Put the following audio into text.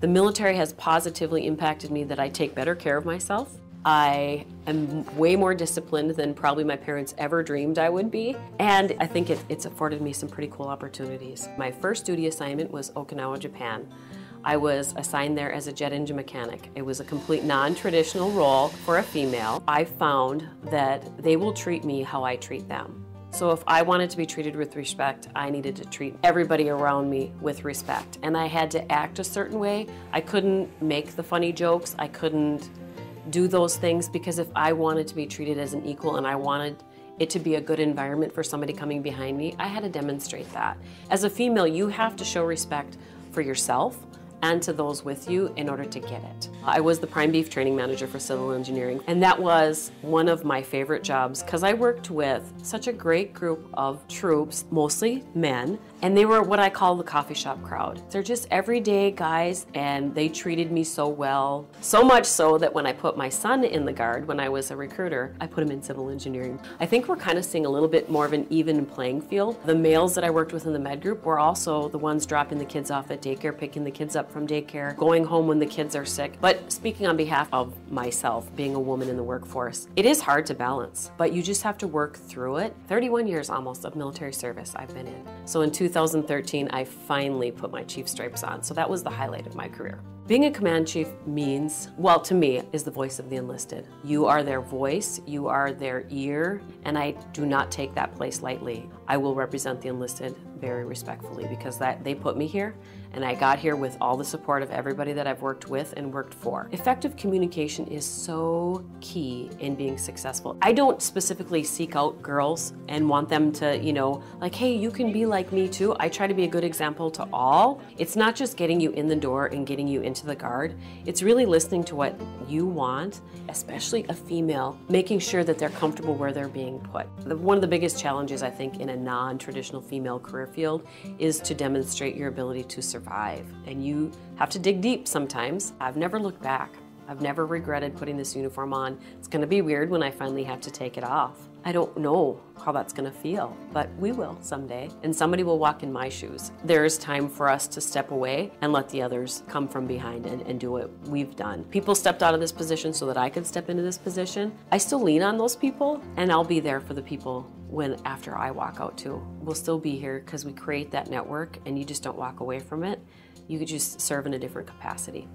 The military has positively impacted me that I take better care of myself. I am way more disciplined than probably my parents ever dreamed I would be, and I think it's afforded me some pretty cool opportunities. My first duty assignment was Okinawa, Japan. I was assigned there as a jet engine mechanic. It was a complete non-traditional role for a female. I found that they will treat me how I treat them. So if I wanted to be treated with respect, I needed to treat everybody around me with respect. And I had to act a certain way. I couldn't make the funny jokes. I couldn't do those things, because if I wanted to be treated as an equal and I wanted it to be a good environment for somebody coming behind me, I had to demonstrate that. As a female, you have to show respect for yourself and to those with you in order to get it. I was the prime beef training manager for civil engineering, and that was one of my favorite jobs because I worked with such a great group of troops, mostly men, and they were what I call the coffee shop crowd. They're just everyday guys, and they treated me so well. So much so that when I put my son in the Guard, when I was a recruiter, I put him in civil engineering. I think we're kind of seeing a little bit more of an even playing field. The males that I worked with in the med group were also the ones dropping the kids off at daycare, picking the kids up from daycare, going home when the kids are sick. But speaking on behalf of myself, being a woman in the workforce, it is hard to balance, but you just have to work through it. 31 years almost of military service I've been in. So in 2013, I finally put my chief stripes on. So that was the highlight of my career. Being a command chief means, well, to me, is the voice of the enlisted. You are their voice, you are their ear, and I do not take that place lightly. I will represent the enlisted very respectfully because they put me here, and I got here with all the support of everybody that I've worked with and worked for. Effective communication is so key in being successful. I don't specifically seek out girls and want them to, like, hey, you can be like me too. I try to be a good example to all. It's not just getting you in the door and getting you into the Guard. It's really listening to what you want, especially a female, making sure that they're comfortable where they're being put. One of the biggest challenges, I think, in a non-traditional female career field is to demonstrate your ability to survive. And you have to dig deep sometimes. I've never looked back. I've never regretted putting this uniform on. It's gonna be weird when I finally have to take it off. I don't know how that's gonna feel, but we will someday, and somebody will walk in my shoes. There's time for us to step away and let the others come from behind and do what we've done. People stepped out of this position so that I could step into this position. I still lean on those people, and I'll be there for the people after I walk out too. We'll still be here because we create that network, and you just don't walk away from it. You could just serve in a different capacity.